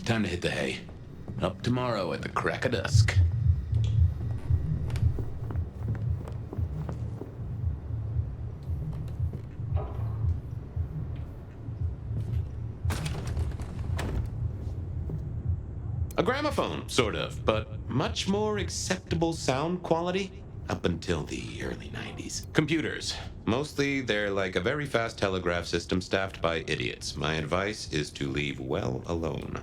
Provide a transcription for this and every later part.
time to hit the hay. Up tomorrow at the crack of dusk. A gramophone, sort of, but much more acceptable sound quality up until the early 90s. Computers. Mostly, they're like a very fast telegraph system staffed by idiots. My advice is to leave well alone.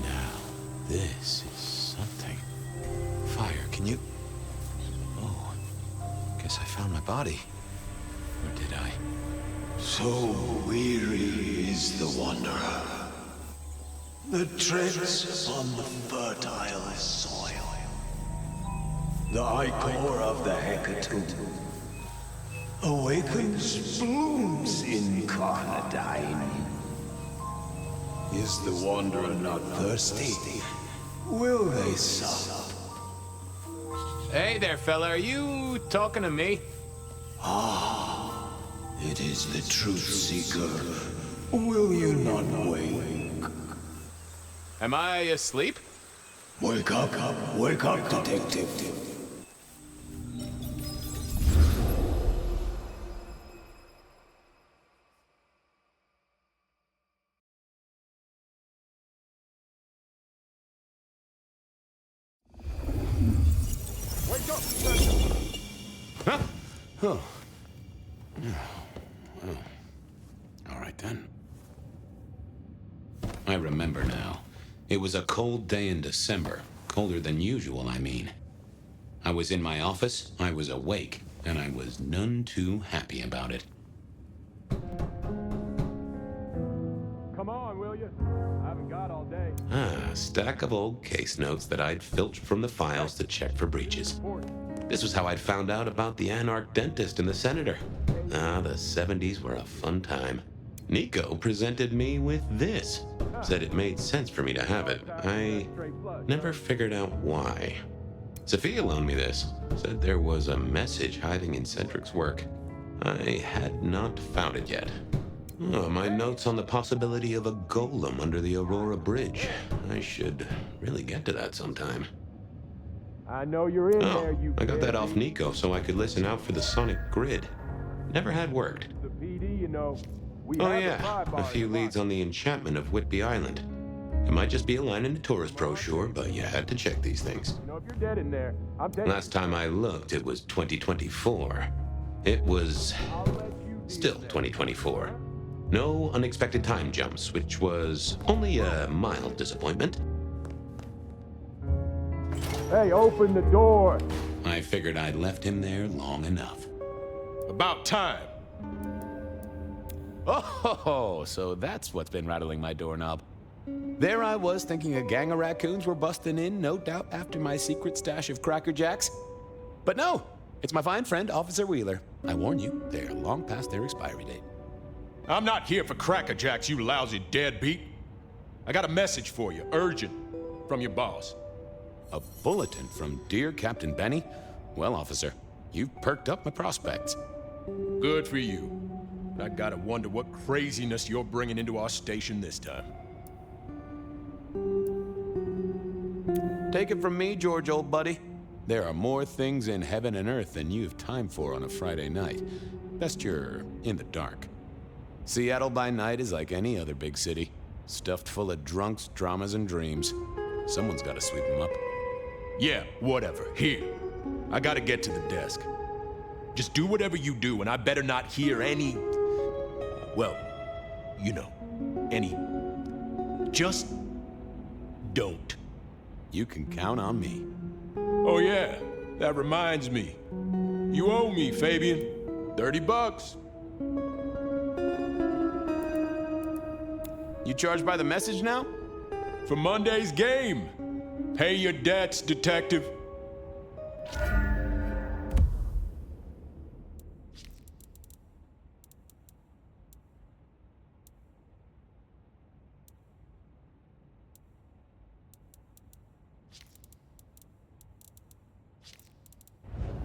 Now, this is something. Fire, can you... Oh, guess I found my body. Or did I? So weary is the wanderer that treads upon the fertile soil. The ichor of the hecatomb awakens blooms incarnadine. Is the wanderer not thirsty? Will they sup? Hey there, fella. Are you talking to me? It is the truth seeker. Will you not wake? Am I asleep? Wake up, detective. Wake up! Huh? Oh. Well, all right then. I remember now. It was a cold day in December. Colder than usual, I mean. I was in my office, I was awake, and I was none too happy about it. Come on, will you? I haven't got all day. A stack of old case notes that I'd filched from the files to check for breaches. This was how I'd found out about the anarch dentist and the senator. The 70s were a fun time. Nico presented me with this. Said it made sense for me to have it. I never figured out why. Sophia loaned me this. Said there was a message hiding in Cedric's work. I had not found it yet. Oh, my notes on the possibility of a golem under the Aurora Bridge. I should really get to that sometime. I know you're in there, you I got that deadbeat. off Nico so I could listen out for the sonic grid. Never had worked. The PD, you know. We Oh have yeah, the five a bars few in leads on the enchantment of Whitby Island. It might just be a line in the tourist brochure, but you had to check these things. You know, if you're dead in there, I'm dead. Last time I looked, it was 2024. It was I'll let you deal still with that. 2024. No unexpected time jumps, which was only a mild disappointment. Hey, open the door. I figured I'd left him there long enough. About time. Oh, so that's what's been rattling my doorknob. There I was thinking a gang of raccoons were busting in, no doubt after my secret stash of Cracker Jacks. But no, it's my fine friend, Officer Wheeler. I warn you, they're long past their expiry date. I'm not here for Cracker Jacks, you lousy deadbeat. I got a message for you, urgent, from your boss. A bulletin from dear Captain Benny? Well, officer, you've perked up my prospects. Good for you. But I gotta wonder what craziness you're bringing into our station this time. Take it from me, George, old buddy. There are more things in heaven and earth than you've time for on a Friday night. Best you're in the dark. Seattle by night is like any other big city. Stuffed full of drunks, dramas, and dreams. Someone's gotta sweep them up. Yeah, whatever. Here. I gotta get to the desk. Just do whatever you do, and I better not hear any... Well, you know, any... Just don't. You can count on me. Oh yeah, that reminds me. You owe me, Fabian. $30. You charged by the message now? For Monday's game. Pay your debts, detective.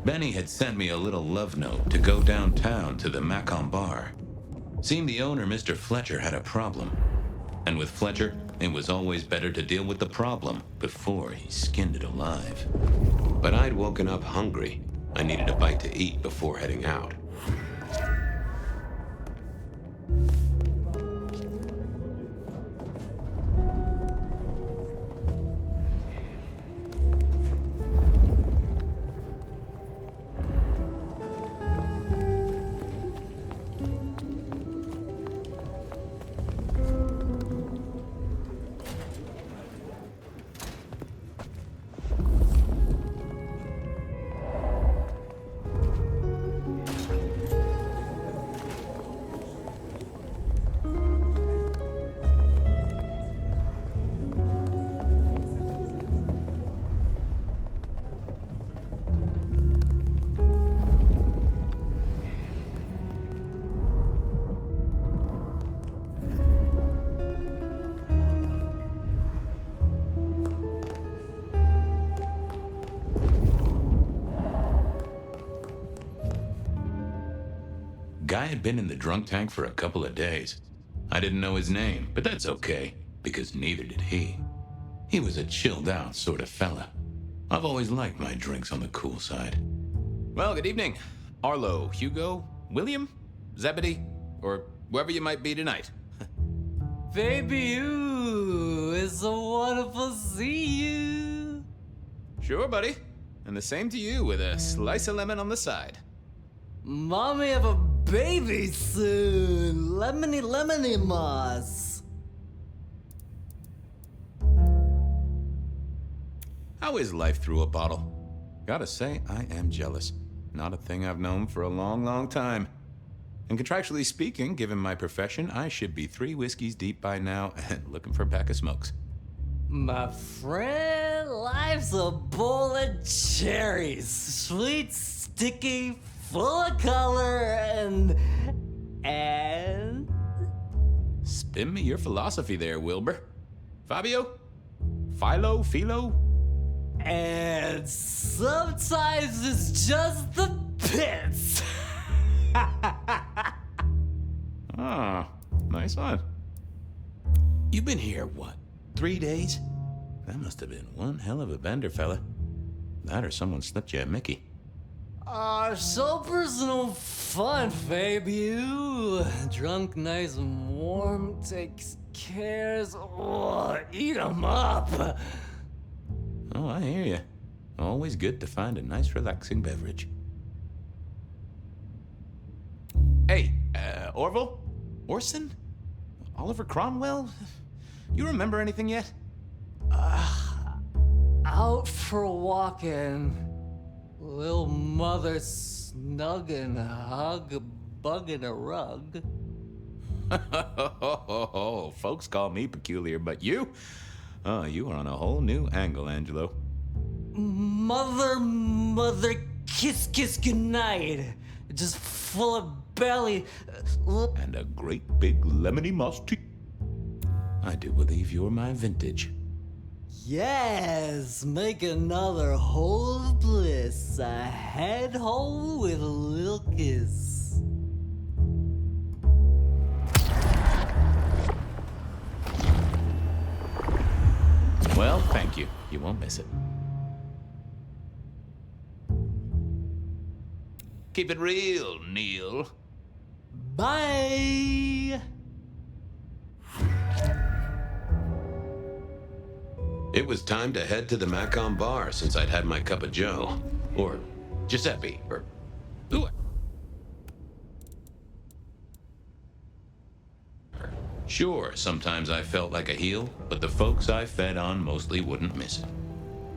Benny had sent me a little love note to go downtown to the Macon bar. Seemed the owner, Mr. Fletcher, had a problem. And with Fletcher, it was always better to deal with the problem before he skinned it alive. But I'd woken up hungry. I needed a bite to eat before heading out. Guy had been in the drunk tank for a couple of days. I didn't know his name, but that's okay, because neither did he. He was a chilled out sort of fella. I've always liked my drinks on the cool side. Well, good evening. Arlo, Hugo, William, Zebedee, or whoever you might be tonight. Baby, you, it's so wonderful to see you. Sure, buddy. And the same to you with a slice of lemon on the side. Mommy have a baby soon. Lemony, lemony moss. How is life through a bottle? Gotta say, I am jealous. Not a thing I've known for a long, long time. And contractually speaking, given my profession, I should be 3 whiskeys deep by now and looking for a pack of smokes. My friend, life's a bowl of cherries. Sweet, sticky, full of color, and... Spin me your philosophy there, Wilbur. Fabio? Philo? And sometimes it's just the pits. Ah, nice one. You've been here, what, 3 days? That must have been one hell of a bender, fella. That or someone slipped you a Mickey. So personal fun, Fabio. Drunk, nice and warm, takes cares. Oh, eat 'em up. Oh, I hear you. Always good to find a nice, relaxing beverage. Hey, Orville? Orson? Oliver Cromwell? You remember anything yet? Out for walking. Little mother snuggin', hug a bug in a rug. Folks call me peculiar, but you? Oh, you are on a whole new angle, Angelo. Mother, kiss, goodnight. Just full of belly. And a great big lemony moss tea. I do believe you're my vintage. Yes, make another hole of bliss. A head hole with a little kiss. Well, thank you. You won't miss it. Keep it real, Neil. Bye. It was time to head to the Macon bar since I'd had my cup of joe. Or Giuseppe, or... Ooh. Sure, sometimes I felt like a heel, but the folks I fed on mostly wouldn't miss it.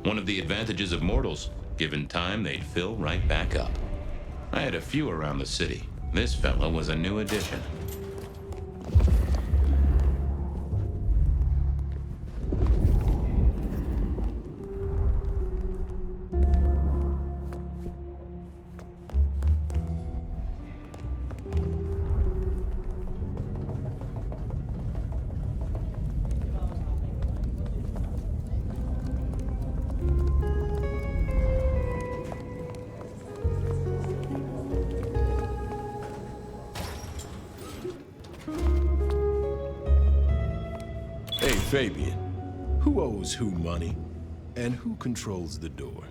One of the advantages of mortals, given time, they'd fill right back up. I had a few around the city. This fella was a new addition. Fabian, who owes who money, and who controls the door?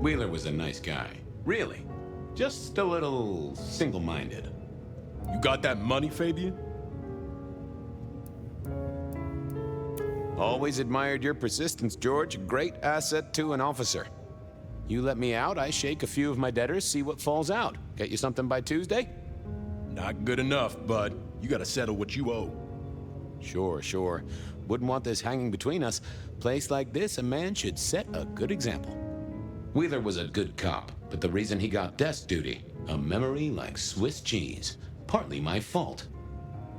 Wheeler was a nice guy. Really. Just a little single-minded. You got that money, Fabian? Always admired your persistence, George. A great asset to an officer. You let me out, I shake a few of my debtors, see what falls out. Get you something by Tuesday? Not good enough, bud. You gotta settle what you owe. Sure. Wouldn't want this hanging between us. Place like this, a man should set a good example. Wheeler was a good cop, but the reason he got desk duty, a memory like Swiss cheese. Partly my fault.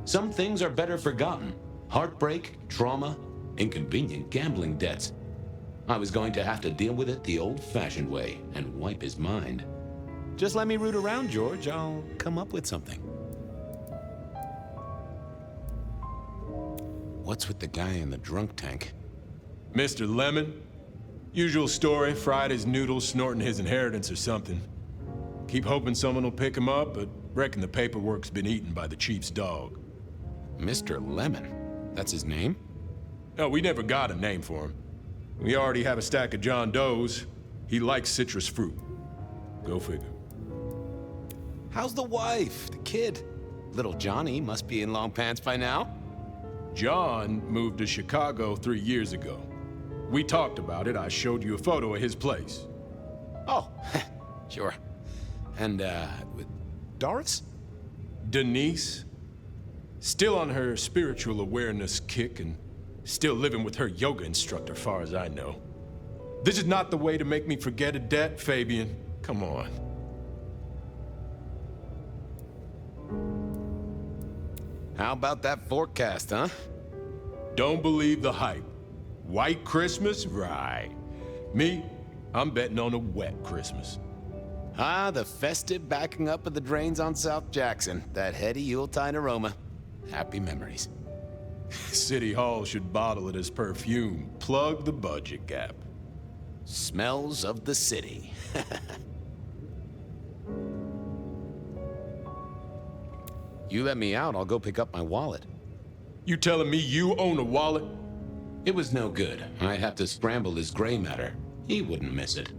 Some things are better forgotten. Heartbreak, trauma, inconvenient gambling debts. I was going to have to deal with it the old-fashioned way and wipe his mind. Just let me root around, George. I'll come up with something. What's with the guy in the drunk tank? Mr. Lemon? Usual story, fried his noodles, snorting his inheritance or something. Keep hoping someone will pick him up, but reckon the paperwork's been eaten by the chief's dog. Mr. Lemon? That's his name? No, we never got a name for him. We already have a stack of John Does. He likes citrus fruit. Go figure. How's the wife? The kid? Little Johnny must be in long pants by now. John moved to Chicago 3 years ago. We talked about it. I showed you a photo of his place. Oh, sure. And, with Doris? Denise? Still on her spiritual awareness kick and still living with her yoga instructor, far as I know. This is not the way to make me forget a debt, Fabian. Come on. How about that forecast, huh? Don't believe the hype. White Christmas? Right. Me, I'm betting on a wet Christmas. Ah, the festive backing up of the drains on South Jackson. That heady Yuletide aroma. Happy memories. City Hall should bottle it as perfume. Plug the budget gap. Smells of the city. You let me out, I'll go pick up my wallet. You telling me you own a wallet? It was no good. I'd have to scramble his gray matter. He wouldn't miss it.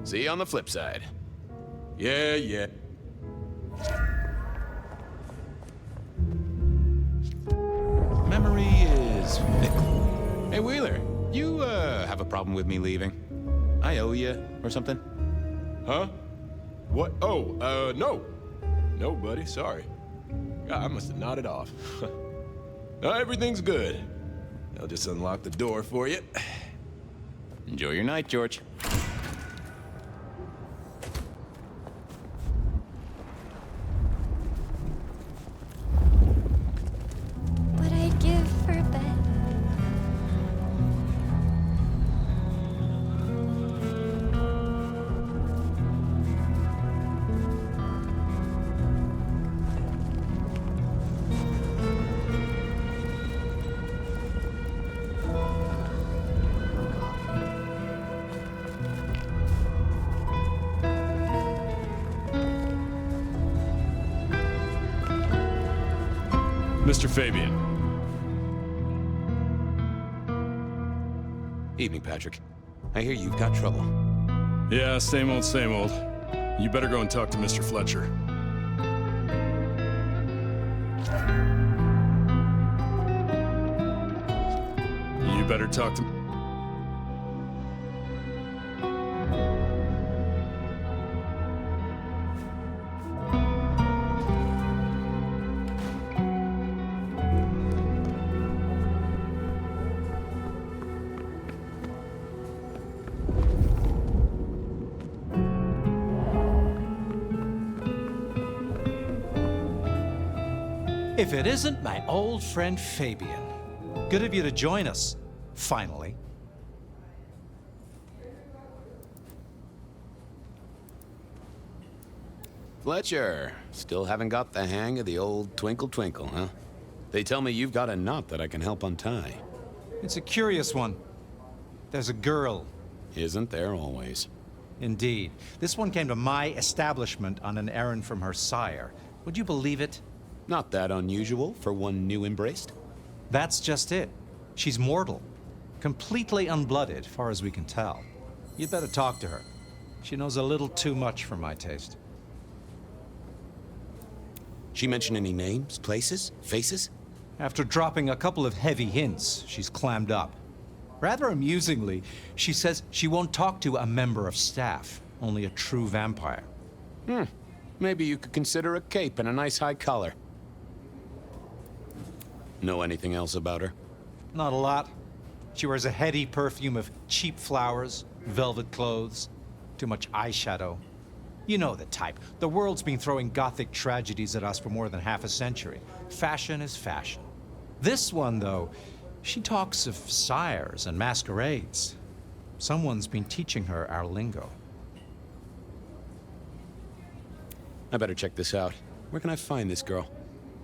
See you on the flip side. Yeah. Memory is fickle. Hey, Wheeler, you, have a problem with me leaving? I owe you, or something? Huh? What? Oh, no. No, buddy, sorry. God, I must have nodded off. No, everything's good. I'll just unlock the door for you. Enjoy your night, George. What I'd give for a bed. Mr. Fabian. Evening, Patrick. I hear you've got trouble. Yeah, same old, same old. You better go and talk to Mr. Fletcher. You better talk to... If it isn't my old friend Fabian. Good of you to join us, finally. Fletcher, still haven't got the hang of the old twinkle twinkle, huh? They tell me you've got a knot that I can help untie. It's a curious one. There's a girl. Isn't there always? Indeed. This one came to my establishment on an errand from her sire. Would you believe it? Not that unusual for one new embraced. That's just it. She's mortal. Completely unblooded, far as we can tell. You'd better talk to her. She knows a little too much for my taste. She mention any names, places, faces? After dropping a couple of heavy hints, she's clammed up. Rather amusingly, she says she won't talk to a member of staff, only a true vampire. Maybe you could consider a cape and a nice high collar. Know anything else about her? Not a lot. She wears a heady perfume of cheap flowers, velvet clothes, too much eyeshadow. You know the type. The world's been throwing gothic tragedies at us for more than half a century. Fashion is fashion. This one, though, she talks of sires and masquerades. Someone's been teaching her our lingo. I better check this out. Where can I find this girl?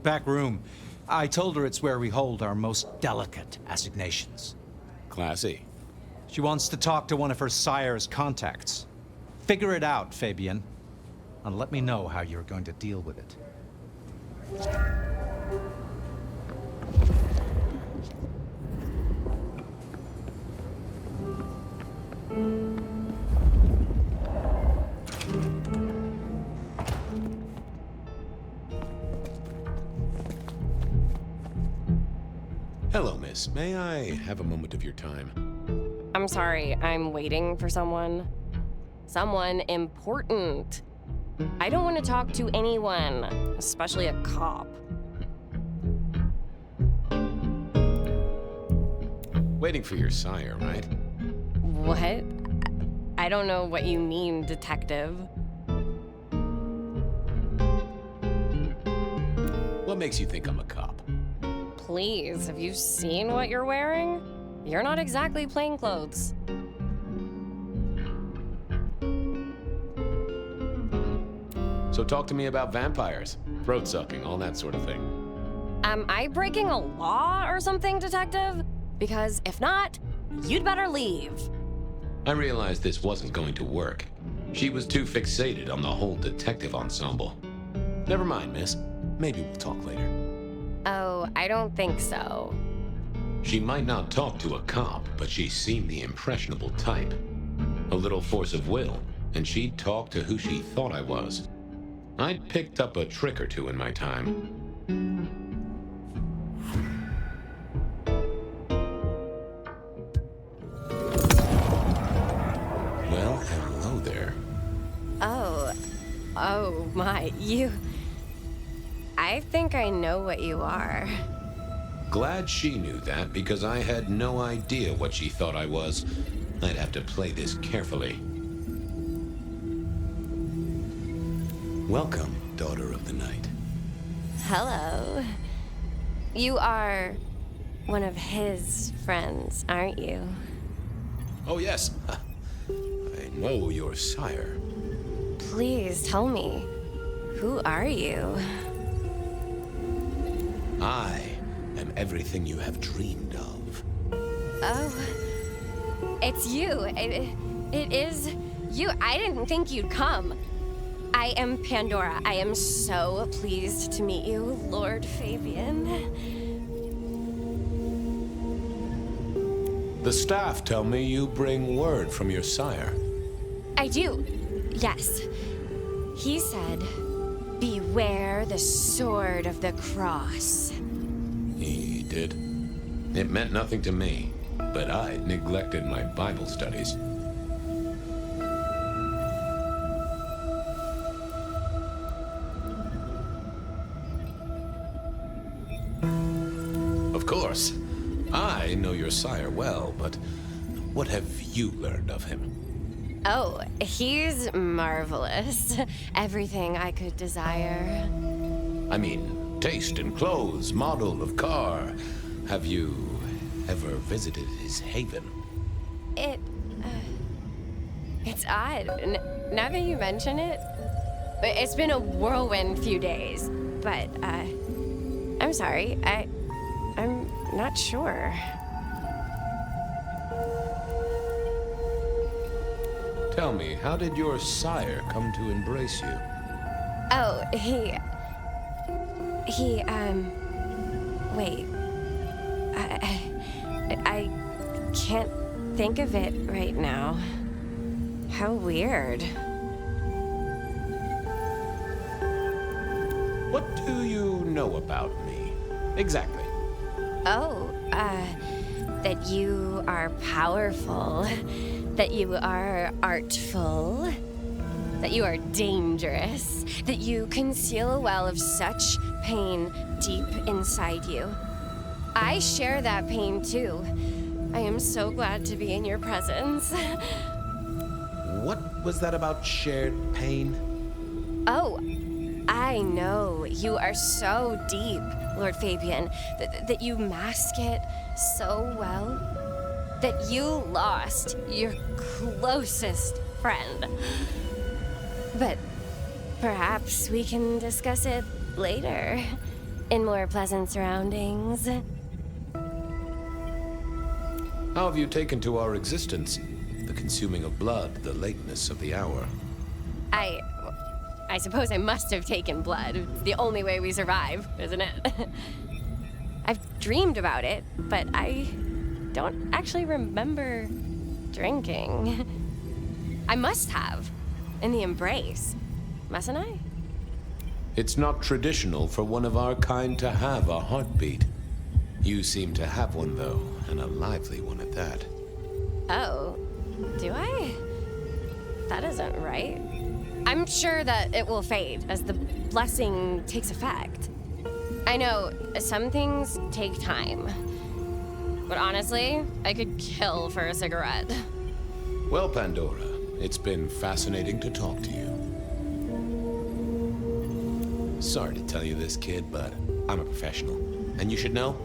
Back room. I told her it's where we hold our most delicate assignations. Classy. She wants to talk to one of her sire's contacts. Figure it out, Fabian, and let me know how you're going to deal with it. Hello, miss. May I have a moment of your time? I'm sorry, I'm waiting for someone. Someone important. I don't want to talk to anyone, especially a cop. Waiting for your sire, right? What? I don't know what you mean, detective. What makes you think I'm a cop? Please, have you seen what you're wearing? You're not exactly plain clothes. So talk to me about vampires, throat sucking, all that sort of thing. Am I breaking a law or something, detective? Because if not, you'd better leave. I realized this wasn't going to work. She was too fixated on the whole detective ensemble. Never mind, miss. Maybe we'll talk later. Oh, I don't think so. She might not talk to a cop, but she seemed the impressionable type. A little force of will, and she'd talk to who she thought I was. I'd picked up a trick or two in my time. Well, hello there. Oh my, I think I know what you are. Glad she knew that, because I had no idea what she thought I was. I'd have to play this carefully. Welcome, daughter of the night. Hello. You are one of his friends, aren't you? Oh, yes. I know your sire. Please tell me, who are you? I am everything you have dreamed of. Oh, it's you. It is you. I didn't think you'd come. I am Pandora. I am so pleased to meet you, Lord Fabian. The staff tell me you bring word from your sire. I do, yes. He said, beware the sword of the cross. He did. It meant nothing to me, but I'd neglected my Bible studies. Of course. I know your sire well, but what have you learned of him? Oh, he's marvelous. Everything I could desire. I mean, taste in clothes, model of car. Have you ever visited his haven? It's odd. Now that you mention it, it's been a whirlwind few days. But, I'm sorry. I'm not sure. Tell me, how did your sire come to embrace you? Oh, wait. I can't think of it right now. How weird. What do you know about me? Exactly. Oh, that you are powerful, that you are artful, that you are dangerous, that you conceal a well of such pain deep inside you. I share that pain too. I am so glad to be in your presence. What was that about shared pain? Oh, I know. You are so deep, Lord Fabian, that you mask it so well. That you lost your closest friend. But perhaps we can discuss it later, in more pleasant surroundings. How have you taken to our existence? The consuming of blood, the lateness of the hour. I suppose I must have taken blood. It's the only way we survive, isn't it? I've dreamed about it, but I don't actually remember drinking. I must have, in the embrace, mustn't I? It's not traditional for one of our kind to have a heartbeat. You seem to have one, though, and a lively one at that. Oh, do I? That isn't right. I'm sure that it will fade as the blessing takes effect. I know some things take time, but honestly, I could kill for a cigarette. Well, Pandora, it's been fascinating to talk to you. Sorry to tell you this, kid, but I'm a professional. And you should know,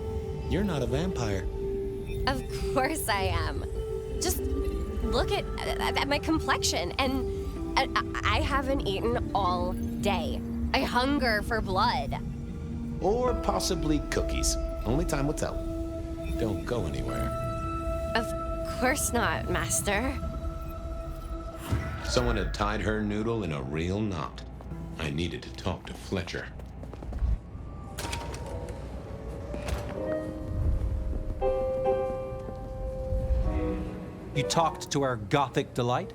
you're not a vampire. Of course I am. Just look at my complexion, and I haven't eaten all day. I hunger for blood. Or possibly cookies. Only time will tell. Don't go anywhere. Of course not, Master. Someone had tied her noodle in a real knot. I needed to talk to Fletcher. You talked to our Gothic delight?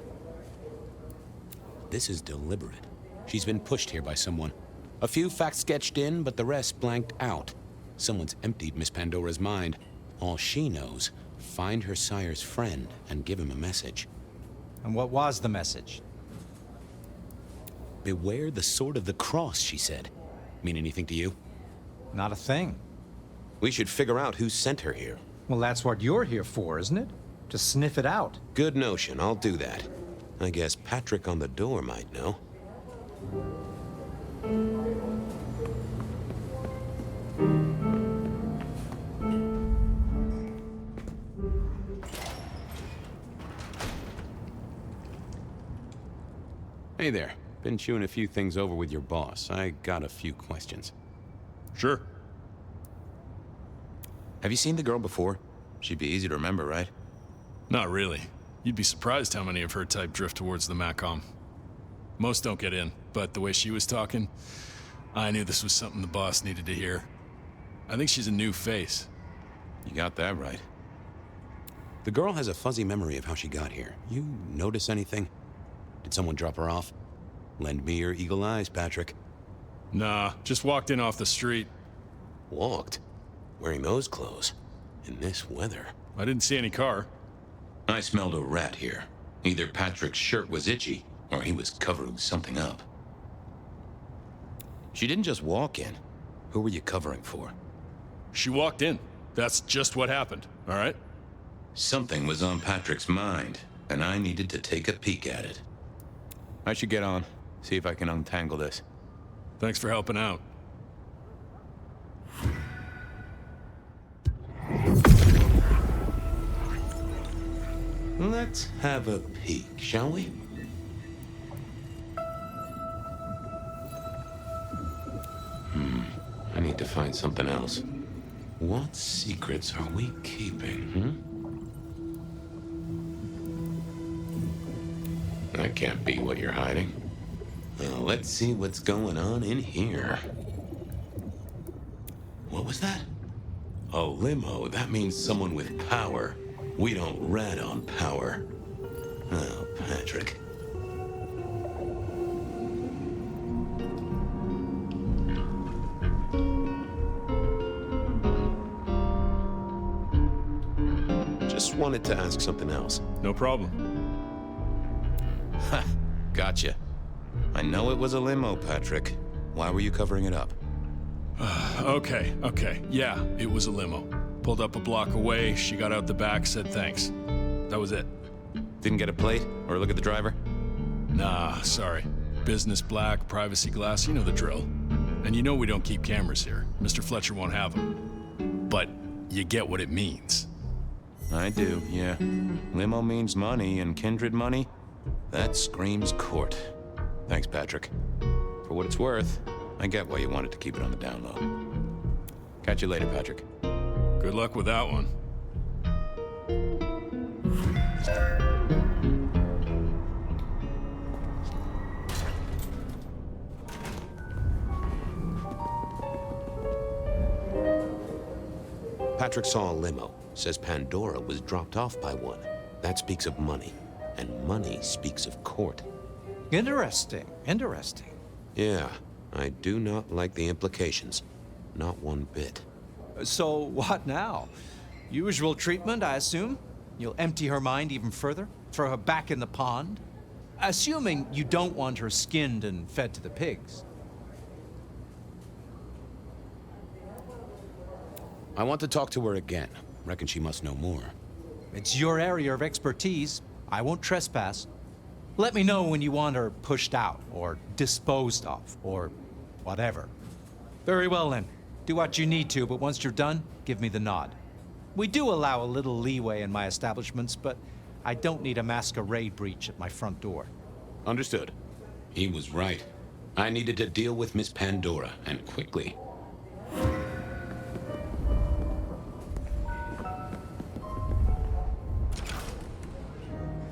This is deliberate. She's been pushed here by someone. A few facts sketched in, but the rest blanked out. Someone's emptied Miss Pandora's mind. All she knows, find her sire's friend and give him a message. And what was the message? Beware the sword of the cross, she said. Mean anything to you? Not a thing. We should figure out who sent her here. Well, that's what you're here for, isn't it? To sniff it out. Good notion, I'll do that. I guess Patrick on the door might know. Hey there. Been chewing a few things over with your boss. I got a few questions. Sure. Have you seen the girl before? She'd be easy to remember, right? Not really. You'd be surprised how many of her type drift towards the Macom. Most don't get in, but the way she was talking, I knew this was something the boss needed to hear. I think she's a new face. You got that right. The girl has a fuzzy memory of how she got here. You notice anything? Did someone drop her off? Lend me your eagle eyes, Patrick. Nah, just walked in off the street. Walked? Wearing those clothes? In this weather? I didn't see any car. I smelled a rat here. Either Patrick's shirt was itchy, or he was covering something up. She didn't just walk in. Who were you covering for? She walked in. That's just what happened, all right? Something was on Patrick's mind, and I needed to take a peek at it. I should get on. See if I can untangle this. Thanks for helping out. Let's have a peek, shall we? I need to find something else. What secrets are we keeping, That can't be what you're hiding. Well, let's see what's going on in here. What was that? A limo. That means someone with power. We don't rat on power. Oh, Patrick. Just wanted to ask something else. No problem. Ha! Gotcha. I know it was a limo, Patrick. Why were you covering it up? Okay. Yeah, it was a limo. Pulled up a block away, she got out the back, said thanks. That was it. Didn't get a plate or look at the driver? Nah, sorry. Business black, privacy glass, you know the drill. And you know we don't keep cameras here. Mr. Fletcher won't have them. But you get what it means. I do, yeah. Limo means money, and kindred money? That screams court. Thanks, Patrick. For what it's worth, I get why you wanted to keep it on the down low. Catch you later, Patrick. Good luck with that one. Patrick saw a limo. Says Pandora was dropped off by one. That speaks of money. And money speaks of court. Interesting. Yeah, I do not like the implications. Not one bit. So what now? Usual treatment, I assume? You'll empty her mind even further? Throw her back in the pond? Assuming you don't want her skinned and fed to the pigs. I want to talk to her again. Reckon she must know more. It's your area of expertise. I won't trespass. Let me know when you want her pushed out, or disposed of, or whatever. Very well then. Do what you need to, but once you're done, give me the nod. We do allow a little leeway in my establishments, but I don't need a masquerade breach at my front door. Understood. He was right. I needed to deal with Miss Pandora, and quickly.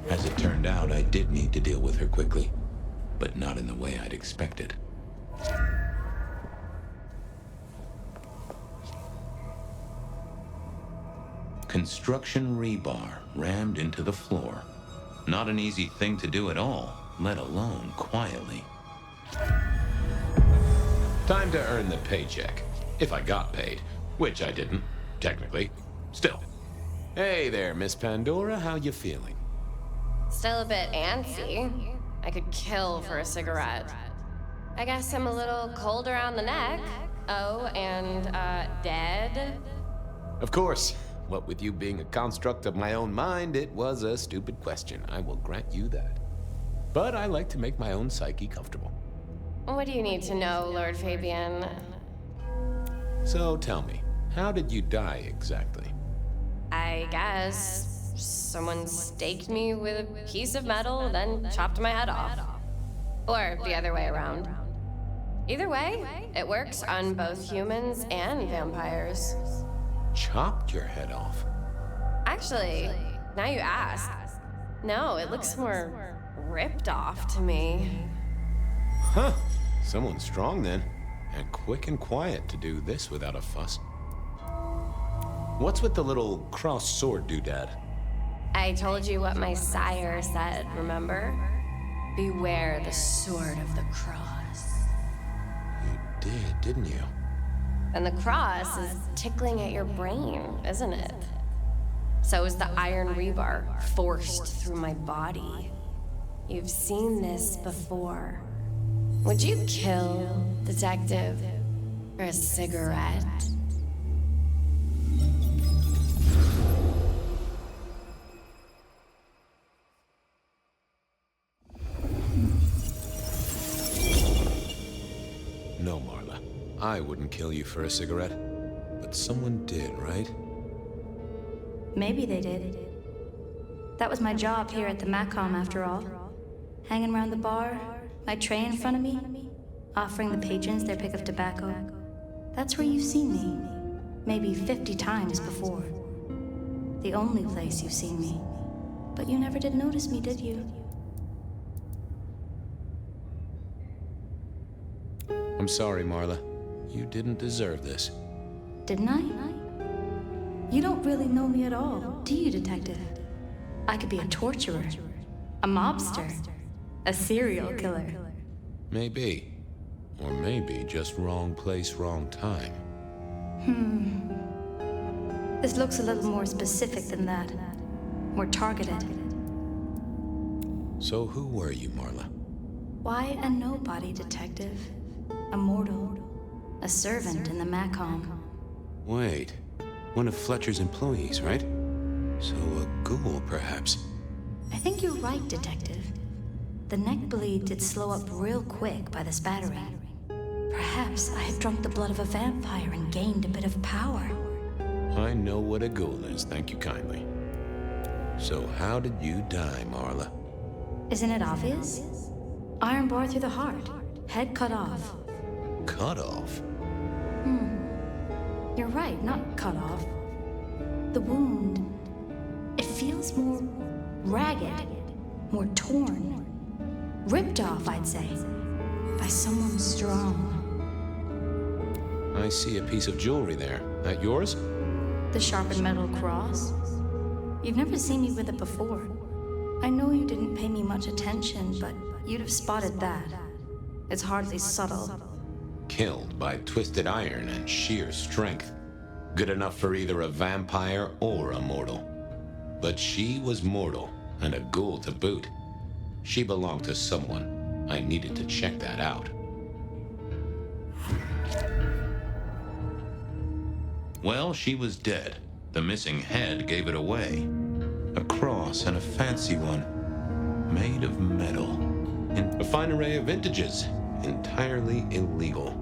As it turned out, I did need to deal with her quickly, but not in the way I'd expected. Construction rebar rammed into the floor. Not an easy thing to do at all, let alone quietly. Time to earn the paycheck. If I got paid, which I didn't, technically. Still. Hey there, Miss Pandora, how you feeling? Still a bit antsy. I could kill for a cigarette. I guess I'm a little cold around the neck. Oh, and, dead? Of course. What with you being a construct of my own mind, it was a stupid question. I will grant you that. But I like to make my own psyche comfortable. What do you need to know, Lord Fabian? So tell me, how did you die exactly? I guess someone staked me with a piece of metal, then chopped my head off. Or the other way around. Either way, it works on both humans and vampires. Chopped your head off? Actually, now you ask. No, it looks more ripped off to me. Huh. Someone strong then. And quick and quiet to do this without a fuss. What's with the little cross sword doodad? I told you what my sire said, remember? Beware the sword of the cross. You did, didn't you? And the cross is tickling at your brain, isn't it? So is the iron rebar forced through my body. You've seen this before. Would you kill, detective, for a cigarette? No, Marla. I wouldn't kill you for a cigarette. But someone did, right? Maybe they did. That was my job here at the Macom, after all. Hanging around the bar, my tray in front of me, offering the patrons their pick of tobacco. That's where you've seen me. Maybe 50 times before. The only place you've seen me. But you never did notice me, did you? I'm sorry, Marla. You didn't deserve this. Didn't I? You don't really know me at all, do you, Detective? I could be a torturer, a mobster, a serial killer. Maybe. Or maybe just wrong place, wrong time. This looks a little more specific than that. More targeted. So who were you, Marla? Why a nobody, Detective? A mortal. A servant in the Macom. Wait. One of Fletcher's employees, right? So a ghoul, perhaps. I think you're right, Detective. The neck bleed did slow up real quick by the spattering. Perhaps I had drunk the blood of a vampire and gained a bit of power. I know what a ghoul is, thank you kindly. So how did you die, Marla? Isn't it obvious? Iron bar through the heart. Head cut off. Cut off? You're right, not cut off. The wound, it feels more ragged, more torn. Ripped off, I'd say. By someone strong. I see a piece of jewelry there. That yours? The sharpened metal cross? You've never seen me with it before. I know you didn't pay me much attention, but you'd have spotted that. It's hardly subtle. Killed by twisted iron and sheer strength. Good enough for either a vampire or a mortal. But she was mortal, and a ghoul to boot. She belonged to someone. I needed to check that out. Well, she was dead. The missing head gave it away. A cross, and a fancy one. Made of metal. In a fine array of vintages. Entirely illegal.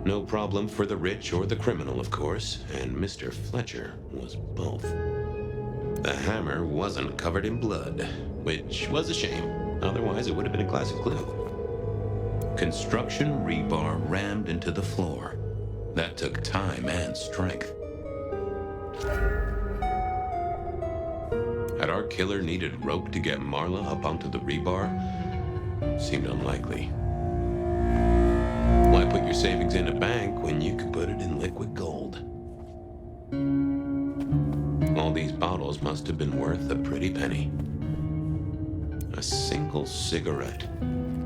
No problem for the rich or the criminal, of course, and Mr. Fletcher was both. The hammer wasn't covered in blood, which was a shame. Otherwise, it would have been a classic clue. Construction rebar rammed into the floor. That took time and strength. Had our killer needed rope to get Marla up onto the rebar? Seemed unlikely. Why put your savings in a bank when you could put it in liquid gold? All these bottles must have been worth a pretty penny. A single cigarette.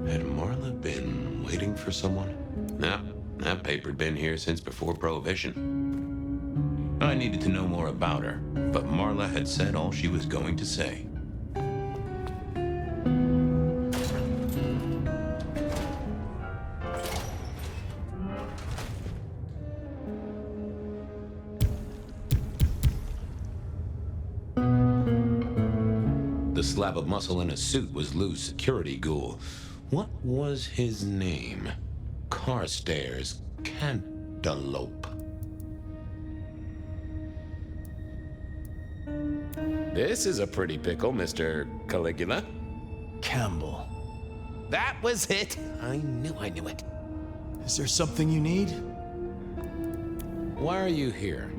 Had Marla been waiting for someone? Nah, that paper'd been here since before Prohibition. I needed to know more about her, but Marla had said all she was going to say. The slab of muscle in a suit was Lou's security ghoul. What was his name? Carstairs Cantaloupe. This is a pretty pickle, Mr. Caligula. Campbell. That was it. I knew it. Is there something you need? Why are you here?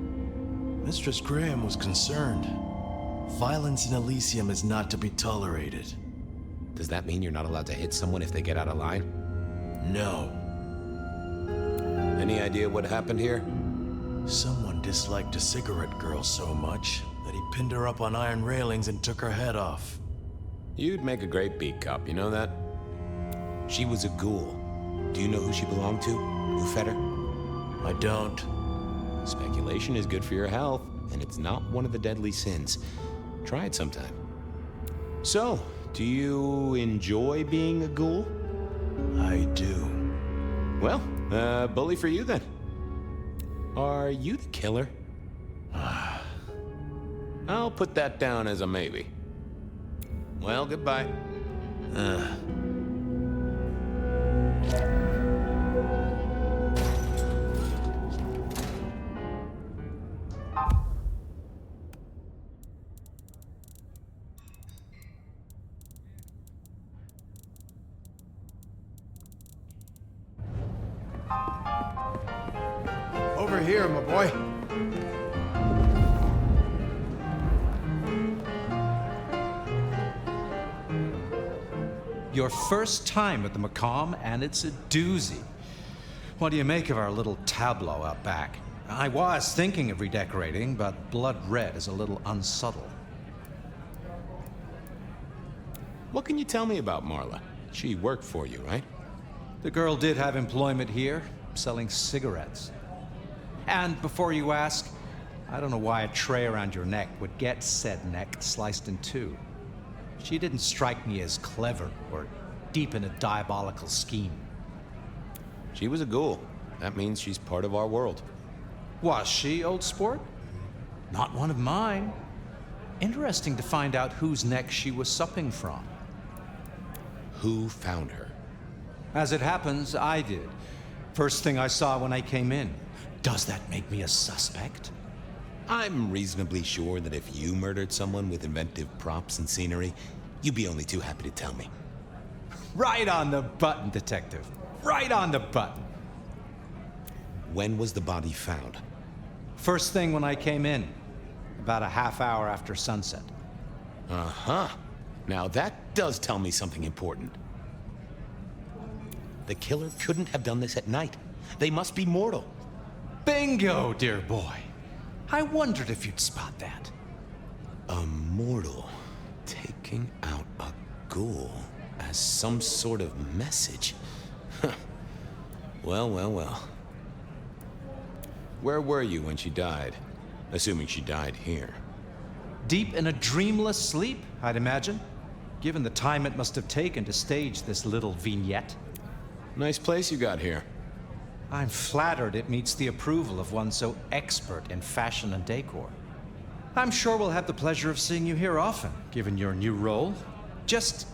Mistress Graham was concerned. Violence in Elysium is not to be tolerated. Does that mean you're not allowed to hit someone if they get out of line? No. Any idea what happened here? Someone disliked a cigarette girl so much that he pinned her up on iron railings and took her head off. You'd make a great beat cop, you know that? She was a ghoul. Do you know who she belonged to? Who fed her? I don't. Speculation is good for your health, and it's not one of the deadly sins. Try it sometime. So, do you enjoy being a ghoul? I do. Well, bully for you then. Are you the killer? I'll put that down as a maybe. Well, goodbye. Over here, my boy. Your first time at the Macomb, and it's a doozy. What do you make of our little tableau out back? I was thinking of redecorating, but blood red is a little unsubtle. What can you tell me about Marla? She worked for you, right? The girl did have employment here, selling cigarettes. And before you ask, I don't know why a tray around your neck would get said neck sliced in two. She didn't strike me as clever or deep in a diabolical scheme. She was a ghoul. That means she's part of our world. Was she, old sport? Not one of mine. Interesting to find out whose neck she was supping from. Who found her? As it happens, I did. First thing I saw when I came in. Does that make me a suspect? I'm reasonably sure that if you murdered someone with inventive props and scenery, you'd be only too happy to tell me. Right on the button, Detective. Right on the button. When was the body found? First thing when I came in. About a half hour after sunset. Uh-huh. Now that does tell me something important. The killer couldn't have done this at night. They must be mortal. Bingo, dear boy. I wondered if you'd spot that. A mortal taking out a ghoul as some sort of message. Well, well, well. Where were you when she died? Assuming she died here. Deep in a dreamless sleep, I'd imagine. Given the time it must have taken to stage this little vignette. Nice place you got here. I'm flattered it meets the approval of one so expert in fashion and decor. I'm sure we'll have the pleasure of seeing you here often, given your new role. Just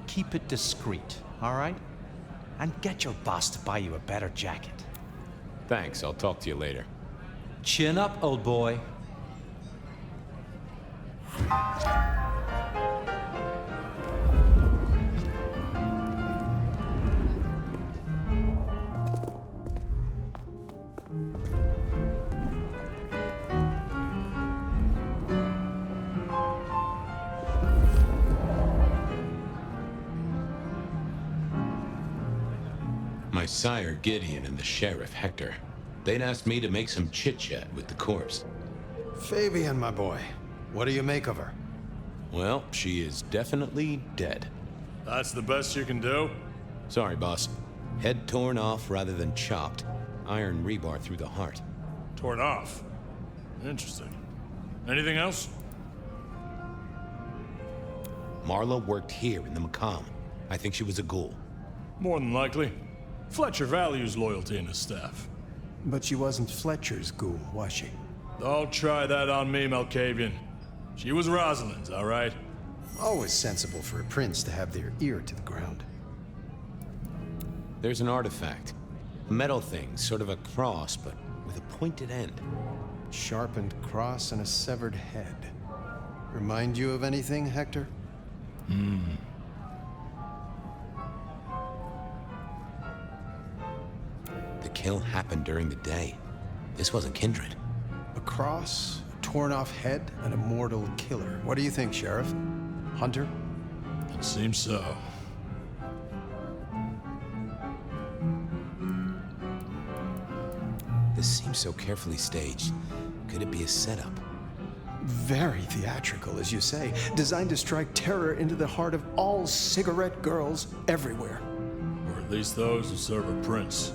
keep it discreet, all right? And get your boss to buy you a better jacket. Thanks, I'll talk to you later. Chin up, old boy. My sire, Gideon, and the sheriff, Hector, they'd asked me to make some chit-chat with the corpse. Fabian, my boy, what do you make of her? Well, she is definitely dead. That's the best you can do? Sorry, boss. Head torn off rather than chopped. Iron rebar through the heart. Torn off? Interesting. Anything else? Marla worked here in the Macomb. I think she was a ghoul. More than likely. Fletcher values loyalty in his staff. But she wasn't Fletcher's ghoul, was she? Don't try that on me, Malkavian. She was Rosalind's, all right? Always sensible for a prince to have their ear to the ground. There's an artifact. A metal thing, sort of a cross, but with a pointed end. Sharpened cross and a severed head. Remind you of anything, Hector? The kill happened during the day. This wasn't kindred. A cross, a torn-off head, and a mortal killer. What do you think, Sheriff? Hunter? It seems so. This seems so carefully staged. Could it be a setup? Very theatrical, as you say. Designed to strike terror into the heart of all cigarette girls everywhere. Or at least those who serve a prince.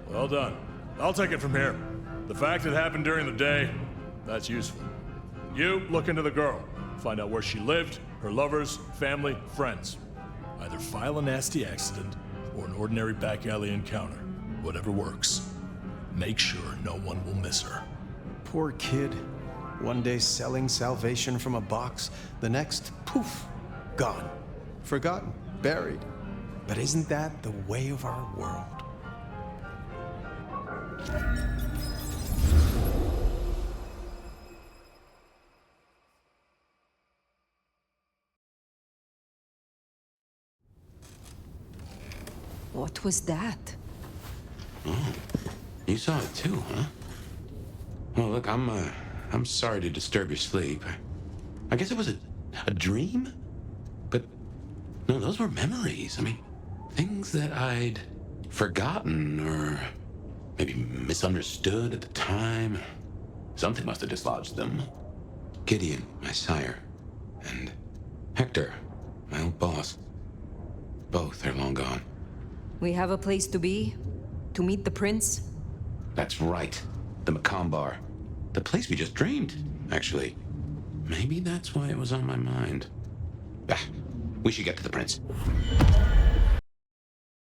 Well done. I'll take it from here. The fact it happened during the day, that's useful. You look into the girl. Find out where she lived, her lovers, family, friends. Either file a nasty accident or an ordinary back alley encounter. Whatever works. Make sure no one will miss her. Poor kid. One day selling salvation from a box, the next, poof, gone. Forgotten, buried. But isn't that the way of our world? What was that? Oh, you saw it too, huh? Well, look, I'm sorry to disturb your sleep. I guess it was a dream? But, no, those were memories. I mean, things that I'd forgotten or Maybe misunderstood at the time. Something must have dislodged them. Gideon, my sire, and Hector, my old boss. Both are long gone. We have a place to be? To meet the prince? That's right. The Macomb Bar. The place we just dreamed, actually. Maybe that's why it was on my mind. Ah, we should get to the prince.